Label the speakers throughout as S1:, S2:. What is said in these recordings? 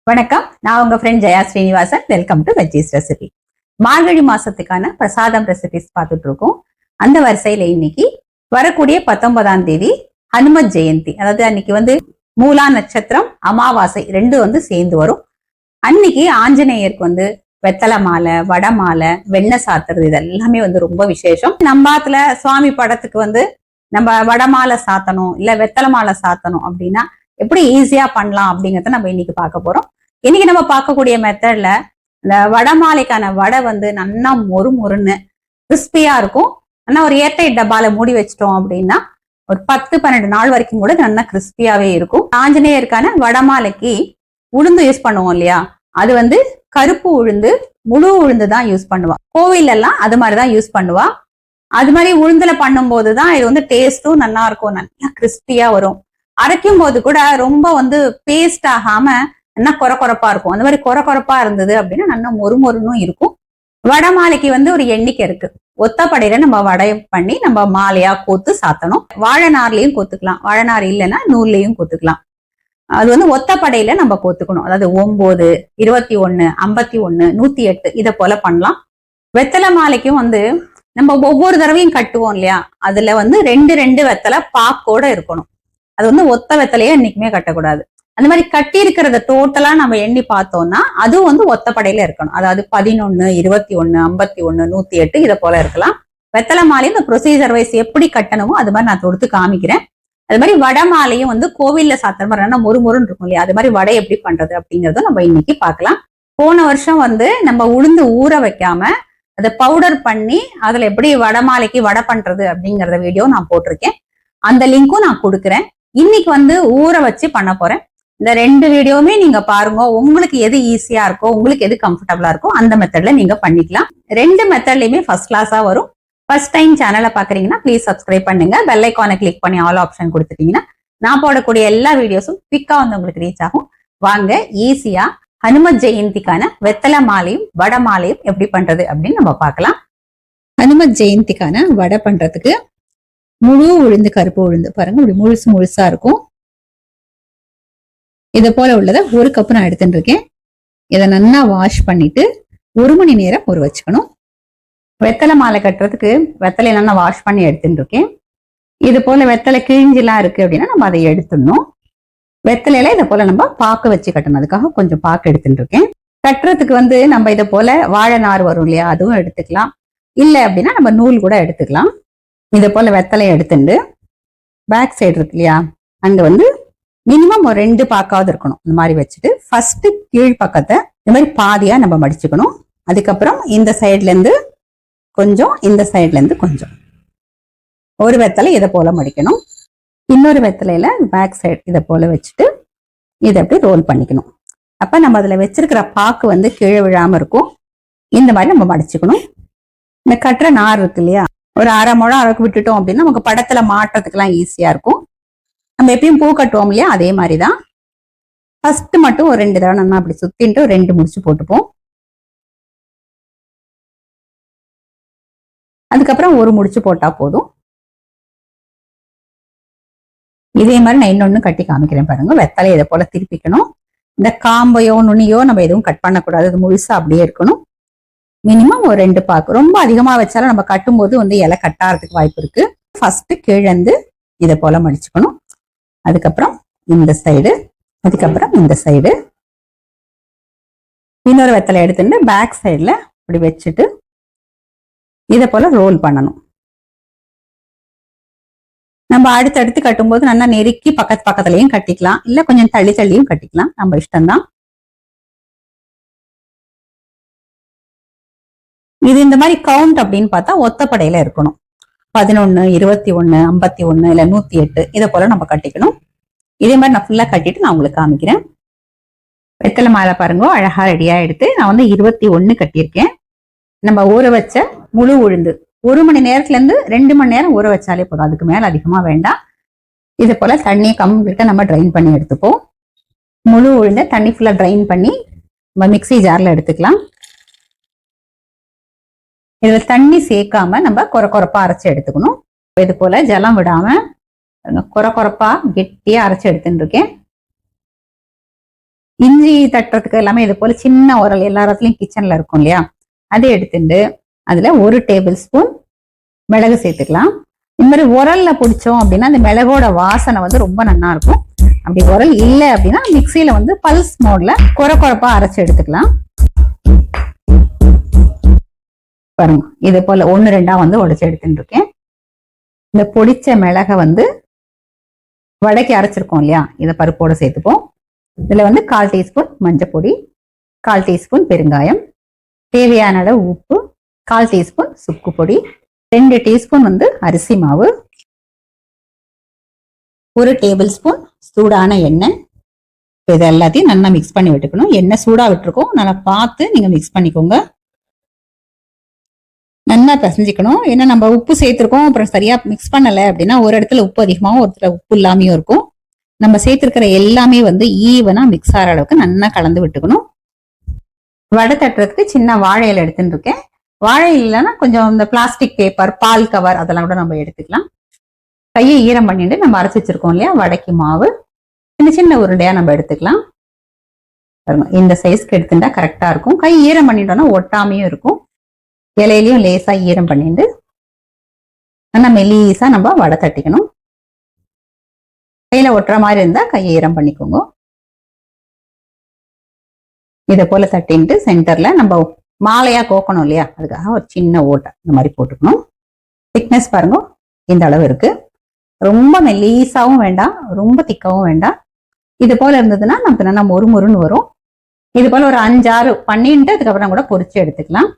S1: வணக்கம், நான் உங்க friend Jaya Srinivasan. Welcome to veggies recipe. Margazhi மாசத்துக்கான பிரசாதம் ரெசிபிஸ் பார்த்துட்டு இருக்கோம். அந்த வரிசையில இன்னைக்கு வரக்கூடிய 19ஆம் தேதி ஹனுமத் ஜெயந்தி, அதாவது அன்னைக்கு மூலா நட்சத்திரம், அமாவாசை ரெண்டு சேர்ந்து வரும். அன்னைக்கு ஆஞ்சநேயருக்கு வெத்தலை மாலை, வடை மாலை, வெண்ணெய் சாத்துறது இது எல்லாமே ரொம்ப விசேஷம். நம்பாத்துல சுவாமி படத்துக்கு நம்ம வடமாலை சாத்தணும் இல்ல வெத்தலை மாலை சாத்தணும் அப்படின்னா எப்படி ஈஸியா பண்ணலாம் அப்படிங்கறத நம்ம இன்னைக்கு பார்க்க போறோம். இன்னைக்கு நம்ம பார்க்கக்கூடிய மெத்தட்ல இந்த வடமாலைக்கான வடை நல்லா மொறுன்னு கிறிஸ்பியா இருக்கும். ஆனா ஒரு ஏர்டைட் டப்பால மூடி வச்சிட்டோம் அப்படின்னா ஒரு 10-12 நாள் வரைக்கும் கூட நல்லா கிறிஸ்பியாவே இருக்கும். ஆஞ்சநேயருக்கான வடமாலைக்கு உளுந்து யூஸ் பண்ணுவோம் இல்லையா, அது கருப்பு உளுந்து, முழு உளுந்து தான் யூஸ் பண்ணுவா. கோவில் எல்லாம் அது மாதிரிதான் யூஸ் பண்ணுவா. அது மாதிரி உளுந்துல பண்ணும் போதுதான் இது டேஸ்டும் நல்லா இருக்கும், நல்லா கிறிஸ்பியா வரும். அரைக்கும் போது கூட ரொம்ப பேஸ்ட் ஆகாம நல்லா கொரப்பா இருக்கும். அந்த மாதிரி கொரப்பா இருந்தது அப்படின்னா நல்லா மொறுன்னு இருக்கும். வடை மாலைக்கு ஒரு எண்ணிக்கை இருக்கு. ஒத்தப்படையில நம்ம வடை பண்ணி நம்ம மாலையா கோத்து சாத்தணும். வாழை நார்லயும் கோத்துக்கலாம், வாழை நார் இல்லைன்னா நூல்லையும் கோத்துக்கலாம். அது ஒத்தப்படையில நம்ம கோத்துக்கணும். அதாவது 9, 21, 51, 108 இதை போல பண்ணலாம். வெத்தலை மாலைக்கும் நம்ம ஒவ்வொரு தடவையும் கட்டுவோம் இல்லையா, அதுல 2 வெத்தலை பாக்கோட இருக்கணும். அது ஒத்த வெத்தலையே என்னைக்குமே கட்டக்கூடாது. அந்த மாதிரி கட்டி இருக்கிறத டோட்டலா நம்ம எண்ணி பார்த்தோம்னா அதுவும் ஒத்தப்படையில இருக்கணும். அதாவது 11, 21, 51, 108 இதை போல இருக்கலாம். வெத்தலை மாலையும் இந்த ப்ரொசீஜர் வைஸ் எப்படி கட்டணுமோ அது மாதிரி நான் தொடுத்து காமிக்கிறேன். அது மாதிரி வடை மாலையும் கோவில்ல சாத்துற மாதிரி நல்லா மொறுன்னு இருக்கும் இல்லையா, அது மாதிரி வடை எப்படி பண்றது அப்படிங்கறத நம்ம இன்னைக்கு பார்க்கலாம். போன வருஷம் நம்ம உளுந்து ஊற வைக்காம அதை பவுடர் பண்ணி அதுல எப்படி வடை மாலைக்கு வடை பண்றது அப்படிங்கறத வீடியோ நான் போட்டிருக்கேன். அந்த லிங்க்கும் நான் கொடுக்குறேன். இன்னைக்கு ஊற வச்சு பண்ண போறேன். இந்த 2 வீடியோவுமே நீங்க பாருங்க. உங்களுக்கு எது ஈஸியா இருக்கோ, உங்களுக்கு எது கம்ஃபர்டபுளா இருக்கோ அந்த மெத்தட்ல நீங்க பண்ணிக்கலாம். 2 மெத்தட்லயுமே ஃபர்ஸ்ட் கிளாஸா வரும். ஃபர்ஸ்ட் டைம் சேனலை பாக்குறீங்கன்னா ப்ளீஸ் சப்ஸ்கிரைப் பண்ணுங்க. பெல் ஐக்கானை கிளிக் பண்ணி ஆல் ஆப்ஷன் கொடுத்துட்டீங்கன்னா நான் போடக்கூடிய எல்லா வீடியோஸும் குவிக்கா உங்களுக்கு ரீச் ஆகும். வாங்க ஈஸியா ஹனுமத் ஜெயந்திக்கான வெத்தலை மாலையும் வடை மாலையும் எப்படி பண்றது அப்படின்னு நம்ம பார்க்கலாம். ஹனுமத் ஜெயந்திக்கான வடை பண்றதுக்கு முழு உளுந்து, கருப்பு உளுந்து பாருங்க, இப்படி முழுசா இருக்கும். இதை போல உள்ளதை 1 கப் நான் எடுத்துட்டு இருக்கேன். இதை நல்லா வாஷ் பண்ணிட்டு 1 மணி நேரம் ஊற வச்சுக்கணும். வெத்தலை மாலை கட்டுறதுக்கு வெத்தலை நல்லா வாஷ் பண்ணி எடுத்துட்டு இருக்கேன். இது போல வெத்தலை கிழிஞ்செல்லாம் இருக்கு அப்படின்னா நம்ம அதை எடுத்துடணும். வெத்தலையில இதை போல நம்ம பாக்கு வச்சு கட்டணும். அதுக்காக கொஞ்சம் பாக்கு எடுத்துட்டு இருக்கேன். கட்டுறதுக்கு நம்ம இதை போல வாழை நார் வரும் இல்லையா, அதுவும் எடுத்துக்கலாம். இல்லை அப்படின்னா நம்ம நூல் கூட எடுத்துக்கலாம். இதை போல வெத்தலையை எடுத்துட்டு பேக் சைடு இருக்கு இல்லையா, அங்க மினிமம் ஒரு 2 பாக்காவது இருக்கணும். இந்த மாதிரி வச்சுட்டு ஃபர்ஸ்ட் கீழ் பக்கத்தை இந்த மாதிரி பாதியா நம்ம மடிச்சுக்கணும். அதுக்கப்புறம் இந்த சைட்ல இருந்து கொஞ்சம், இந்த சைட்ல இருந்து கொஞ்சம், ஒரு வெத்தலை இதை போல மடிக்கணும். இன்னொரு வெத்தலையில பேக் சைடு இதை போல வச்சுட்டு இதை அப்படி ரோல் பண்ணிக்கணும். அப்ப நம்ம அதுல வச்சிருக்கிற பாக்கு கீழே விழாம இருக்கும். இந்த மாதிரி நம்ம மடிச்சுக்கணும். இந்த கட்டுற நார் இருக்கு இல்லையா, ஒரு 1/2 முழம் அளவுக்கு விட்டுட்டோம் அப்படின்னா நமக்கு படத்துல மாட்டுறதுக்கெல்லாம் ஈஸியா இருக்கும். நம்ம எப்பயும் பூ கட்டுவோம் இல்லையா, அதே மாதிரிதான். ஃபர்ஸ்ட் மட்டும் ஒரு 2 தடவை நம்ம அப்படி சுத்தின்ட்டு 2 முடிச்சு போட்டுப்போம். அதுக்கப்புறம் ஒரு முடிச்சு போட்டா போதும். இதே மாதிரி நான் இன்னொன்னு கட்டி காமிக்கிறேன் பாருங்க. வெத்தலை இதை போல திருப்பிக்கணும். இந்த காம்பையோ நுனியோ நம்ம எதுவும் கட் பண்ணக்கூடாது. அது முழுசா அப்படியே இருக்கணும். மினிமம் ஒரு 2 பாக்கு. ரொம்ப அதிகமா வச்சாலும் நம்ம கட்டும் போது இலை கட்டாறதுக்கு வாய்ப்பு இருக்கு. ஃபர்ஸ்ட் கீழந்து இதை போல மடிச்சுக்கணும். அதுக்கப்புறம் இந்த சைடு, அதுக்கப்புறம் இந்த சைடு. இன்னொரு வெத்தலை எடுத்துட்டு பேக் சைடுல இப்படி வச்சுட்டு இதை போல ரோல் பண்ணணும். நம்ம அடுத்தடுத்து கட்டும்போது நல்லா நெருக்கி பக்கத்துலயும் கட்டிக்கலாம், இல்ல கொஞ்சம் தள்ளியும் கட்டிக்கலாம், நம்ம இஷ்டம்தான். இது இந்த மாதிரி கவுண்ட் அப்படின்னு பார்த்தா ஒத்தப்படையில இருக்கணும். 11, 21, 51 இல்ல 108 இதை போல நம்ம கட்டிக்கணும். இதே மாதிரி நான் ஃபுல்லா கட்டிட்டு நான் உங்களுக்கு காமிக்கிறேன். வெத்தலை மாலை பாருங்க அழகா ரெடியா எடுத்து நான் 21 கட்டியிருக்கேன். நம்ம ஊற வச்ச முழு உளுந்து 1 மணி நேரத்துல இருந்து 2 மணி நேரம் ஊற வச்சாலே போதும். அதுக்கு மேல அதிகமா வேண்டாம். இது போல தண்ணியை கம்ப்ளீட்டா நம்ம ட்ரைன் பண்ணி எடுத்துப்போம். முழு உளுந்த தண்ணி ஃபுல்லா ட்ரைன் பண்ணி நம்ம மிக்ஸி ஜார்ல எடுத்துக்கலாம். இதுல தண்ணி சேர்க்காம நம்ம கொரப்பா அரைச்சு எடுத்துக்கணும். இது போல ஜலம் விடாம கொரப்பா கெட்டியா அரைச்சு எடுத்துட்டு இருக்கேன். இஞ்சி தட்டுறதுக்கு எல்லாமே இது போல சின்ன உரல் எல்லா இடத்துலயும் கிச்சன்ல இருக்கும் இல்லையா, அதை எடுத்துட்டு அதுல 1 டேபிள் ஸ்பூன் மிளகு சேர்த்துக்கலாம். இந்த மாதிரி உரல்ல பிடிச்சோம் அப்படின்னா அந்த மிளகோட வாசனை வந்து ரொம்ப நல்லா இருக்கும். அப்படி உரல் இல்லை அப்படின்னா மிக்சியில வந்து பல்ஸ் மோட்ல குறப்பா அரைச்சு எடுத்துக்கலாம். பாருங்க, இது போல 1 2 வந்து உடைச்சு எடுத்துட்டு இருக்கேன். இந்த பொடிச்ச மிளகை வந்து வடைக்கு அரைச்சிருக்கோம் இல்லையா, இதை பருப்போட சேர்த்துப்போம். இதுல வந்து 1/4 டீஸ்பூன் மஞ்சள் பொடி, 1/4 டீஸ்பூன் பெருங்காயம், தேவையான அளவு உப்பு, 1/4 டீஸ்பூன் சுக்கு பொடி, 2 டீஸ்பூன் வந்து அரிசி மாவு, 1 டேபிள் ஸ்பூன் சூடான எண்ணெய். இது எல்லாத்தையும் நல்லா மிக்ஸ் பண்ணி விட்டுக்கணும். எண்ணெய் சூடா விட்டுருக்கோம், நல்லா பார்த்து நீங்க மிக்ஸ் பண்ணிக்கோங்க. நல்லா பிசைஞ்சிக்கணும். ஏன்னா நம்ம உப்பு சேர்த்திருக்கோம், அப்புறம் சரியா மிக்ஸ் பண்ணல அப்படின்னா ஒரு இடத்துல உப்பு அதிகமாகவும் ஒரு இடத்துல உப்பு இல்லாமையும் இருக்கும். நம்ம சேர்த்திருக்கிற எல்லாமே வந்து ஈவனா மிக்ஸ் ஆகிற அளவுக்கு நல்லா கலந்து விட்டுக்கணும். வடை தட்டுறதுக்கு சின்ன வாழை இலை எடுத்துட்டு இருக்கேன். வாழை இல்லைன்னா கொஞ்சம் இந்த பிளாஸ்டிக் பேப்பர், பால் கவர் அதெல்லாம் கூட நம்ம எடுத்துக்கலாம். கையை ஈரம் பண்ணிட்டு நம்ம அரைச்சி வச்சிருக்கோம் இல்லையா வடைக்கு மாவு, சின்ன சின்ன உருண்டையா நம்ம எடுத்துக்கலாம். இந்த சைஸ்க்கு எடுத்துட்டா கரெக்டா இருக்கும். கை ஈரம் பண்ணிட்டோம்னா ஒட்டாமையும் இருக்கும். இலையிலையும் லேசா ஈரம் பண்ணிட்டு நல்லா மெல்லிசா நம்ம வடை தட்டிக்கணும். கையில ஒட்டுற மாதிரி இருந்தா கையை ஈரம் பண்ணிக்கோங்க. இதை போல தட்டின்ட்டு சென்டர்ல நம்ம மாலையா கோக்கணும் இல்லையா, அதுக்காக ஒரு சின்ன ஓட்டை இந்த மாதிரி போட்டுக்கணும். திக்னஸ் பாருங்க, இந்த அளவு இருக்கு. ரொம்ப மெல்லிசாவும் வேண்டாம், ரொம்ப திக்காவும் வேண்டாம். இது போல இருந்ததுன்னா நமக்கு நல்லா மொறுமொறுன்னு வரும். இது போல ஒரு 5 6 பண்ணிட்டு அதுக்கப்புறம் கூட பொரிச்சு எடுத்துக்கலாம்.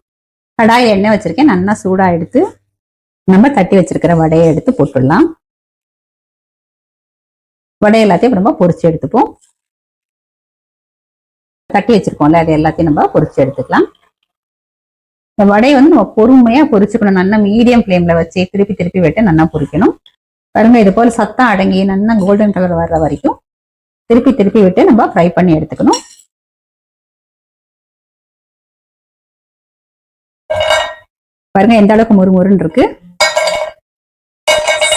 S1: கடாயில் எண்ணெய் வச்சிருக்கேன், நல்லா சூடா எடுத்து நம்ம தட்டி வச்சிருக்கிற வடையை எடுத்து போட்டுடலாம். வடை எல்லாத்தையும் நம்ம பொரிச்சு எடுத்துப்போம். தட்டி வச்சிருக்கோம்ல அது எல்லாத்தையும் நம்ம பொரிச்சு எடுத்துக்கலாம். இந்த வடையை வந்து நம்ம பொறுமையா பொரிச்சுக்கணும். நல்லா மீடியம் ஃப்ளேம்ல வச்சு திருப்பி திருப்பி விட்டு நல்லா பொரிக்கணும். பாருங்க, இது போல சத்தம் அடங்கி நல்லா கோல்டன் கலர் வர்ற வரைக்கும் திருப்பி திருப்பி விட்டு நம்ம ஃப்ரை பண்ணி எடுத்துக்கணும். பாருங்க எந்த அளவுக்கு முறுமுறுன்னு இருக்கு.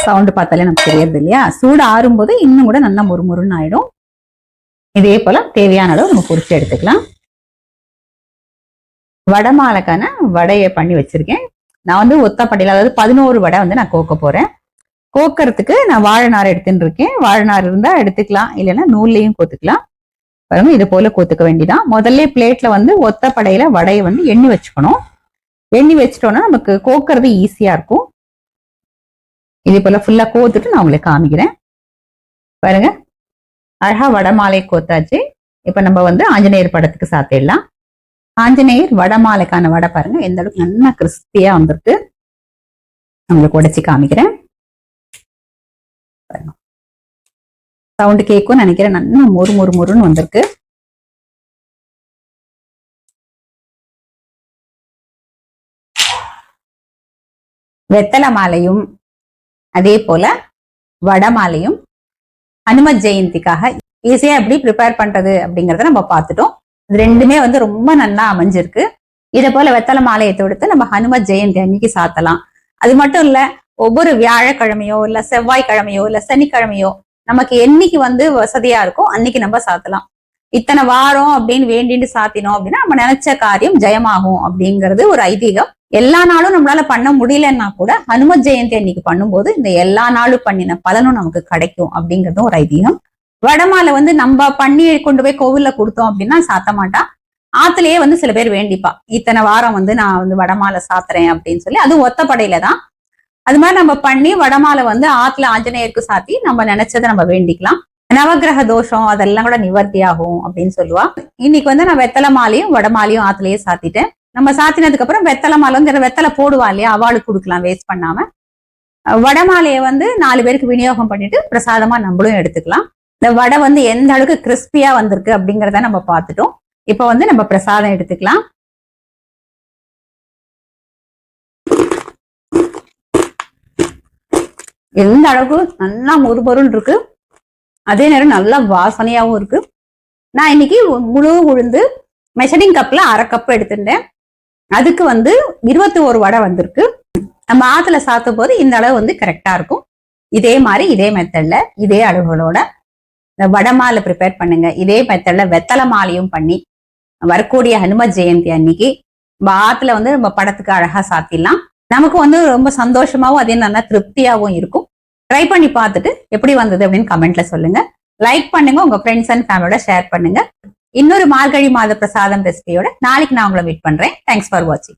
S1: சவுண்டு பார்த்தாலே நமக்கு தெரியறது இல்லையா. சூடு ஆறும் போது இன்னும் கூட நல்லா முறுமுறுன்னு ஆயிடும். இதே போல தேவையான அளவு நம்ம பொரிச்சு எடுத்துக்கலாம். வடை மாலைக்கான வடையை பண்ணி வச்சிருக்கேன். நான் வந்து ஒத்தப்படையில, அதாவது 11 வடை வந்து நான் கோக்க போறேன். கோக்கறதுக்கு நான் வாழை நார் எடுத்துட்டு இருக்கேன். வாழை நார் இருந்தா எடுத்துக்கலாம், இல்லைன்னா நூல்லையும் கோத்துக்கலாம். பாருங்க, இது போல கோத்துக்க வேண்டிதான். முதல்ல பிளேட்ல வந்து ஒத்தப்படையில வடையை வந்து எண்ணி வச்சுக்கணும். எண்ணி வச்சிட்டோம்னா நமக்கு கோக்கிறது ஈஸியா இருக்கும். இதே போல ஃபுல்லா கோத்துட்டு நான் உங்களுக்கு காமிக்கிறேன். பாருங்க, அழகா வடை மாலை கோத்தாச்சு. இப்ப நம்ம வந்து ஆஞ்சநேயர் படத்துக்கு சாத்திடலாம். ஆஞ்சநேயர் வடை மாலைக்கான வடை பாருங்க எந்த அளவுக்கு நல்லா கிறிஸ்பியா வந்திருக்கு. உங்களுக்கு உடைச்சு காமிக்கிறேன். சவுண்டு கேட்கும் நினைக்கிறேன். நல்லா மொறு மொறு மொறுன்னு வந்திருக்கு. வெத்தலை மாலையும் அதே போல வடை மாலையும் ஹனுமத் ஜெயந்திக்காக ஈஸியா எப்படி ப்ரிப்பேர் பண்றது அப்படிங்கறத நம்ம பார்த்துட்டோம். இது ரெண்டுமே வந்து ரொம்ப நல்லா அமைஞ்சிருக்கு. இதை போல வெத்தலை மாலையை தொடுத்து நம்ம ஹனுமத் ஜெயந்தி அன்னைக்கு சாத்தலாம். அது மட்டும் இல்ல, ஒவ்வொரு வியாழக்கிழமையோ இல்ல செவ்வாய்க்கிழமையோ இல்ல சனிக்கிழமையோ நமக்கு என்னைக்கு வந்து வசதியா இருக்கோ அன்னைக்கு நம்ம சாத்தலாம். இத்தனை வாரம் அப்படின்னு வேண்டிட்டு சாத்தினோம் அப்படின்னா நம்ம நினைச்ச காரியம் ஜெயமாகும் அப்படிங்கிறது ஒரு ஐதீகம். எல்லா நாளும் நம்மளால பண்ண முடியலன்னா கூட ஹனுமத் ஜெயந்தி அன்னைக்கு பண்ணும்போது இந்த எல்லா நாளும் பண்ணின பலனும் நமக்கு கிடைக்கும் அப்படிங்கறதும் ஒரு ஐதீகம். வடமாலை வந்து நம்ம பண்ணி கொண்டு போய் கோவில்ல கொடுத்தோம் அப்படின்னா சாத்த மாட்டான். ஆத்துலயே வந்து சில பேர் வேண்டிப்பா, இத்தனை வாரம் வந்து நான் வந்து வடமாலை சாத்துறேன் அப்படின்னு சொல்லி. அது ஒத்தப்படையில தான். அது மாதிரி நம்ம பண்ணி வடமாலை வந்து ஆத்துல ஆஞ்சநேயருக்கு சாத்தி நம்ம நினைச்சதை நம்ம வேண்டிக்கலாம். நவகிரக தோஷம் அதெல்லாம் கூட நிவர்த்தி ஆகும் அப்படின்னு சொல்லுவா. இன்னைக்கு வந்து நான் வெத்தலை மாலையும் வடமாலையும் ஆத்துலயே சாத்திட்டேன். நம்ம சாத்தினதுக்கு அப்புறம் வெத்தலை மாலை வந்து வெத்தலை போடுவா இல்லையா, அவளுக்கு கொடுக்கலாம் வேஸ்ட் பண்ணாம. வடமாலையை வந்து 4 பேருக்கு விநியோகம் பண்ணிட்டு பிரசாதமா நம்மளும் எடுத்துக்கலாம். இந்த வடை வந்து எந்த அளவுக்கு கிறிஸ்பியா வந்திருக்கு அப்படிங்கிறத நம்ம பார்த்துட்டோம். இப்ப வந்து நம்ம பிரசாதம் எடுத்துக்கலாம். எந்த அளவுக்கு நல்லா மொறுபொருன்னு இருக்கு, அதே நேரம் நல்லா வாசனையாவும் இருக்கு. நான் இன்னைக்கு முழு உளுந்து மெஷரிங் கப்ல 1/2 கப் எடுத்துட்டேன். அதுக்கு வந்து 21 வடை வந்திருக்கு. நம்ம ஆத்துல சாத்தும் போது இந்த அளவு வந்து கரெக்டா இருக்கும். இதே மாதிரி இதே மெத்தட்ல இதே அளவுகளோட இந்த வடமாலை ப்ரிப்பேர் பண்ணுங்க. இதே மெத்தட்ல வெத்தலை மாலையும் பண்ணி வரக்கூடிய ஹனுமத் ஜெயந்தி அன்னைக்கு ஆத்துல நம்ம படத்துக்கு அழகா சாத்திடலாம். நமக்கு ரொம்ப சந்தோஷமாவும் அதே நல்லா திருப்தியாவும் இருக்கும். ட்ரை பண்ணி பார்த்துட்டு எப்படி வந்தது அப்படின்னு கமெண்ட்ல சொல்லுங்க. லைக் பண்ணுங்க, உங்க ஃப்ரெண்ட்ஸ் அண்ட் ஃபேமிலியோட ஷேர் பண்ணுங்க. இன்னொரு மார்கழி மாத பிரசாதம் ரெசிபியோட நாளைக்கு நான் உங்களை மீட் பண்றேன். தேங்க்ஸ் ஃபார் வாட்சிங்.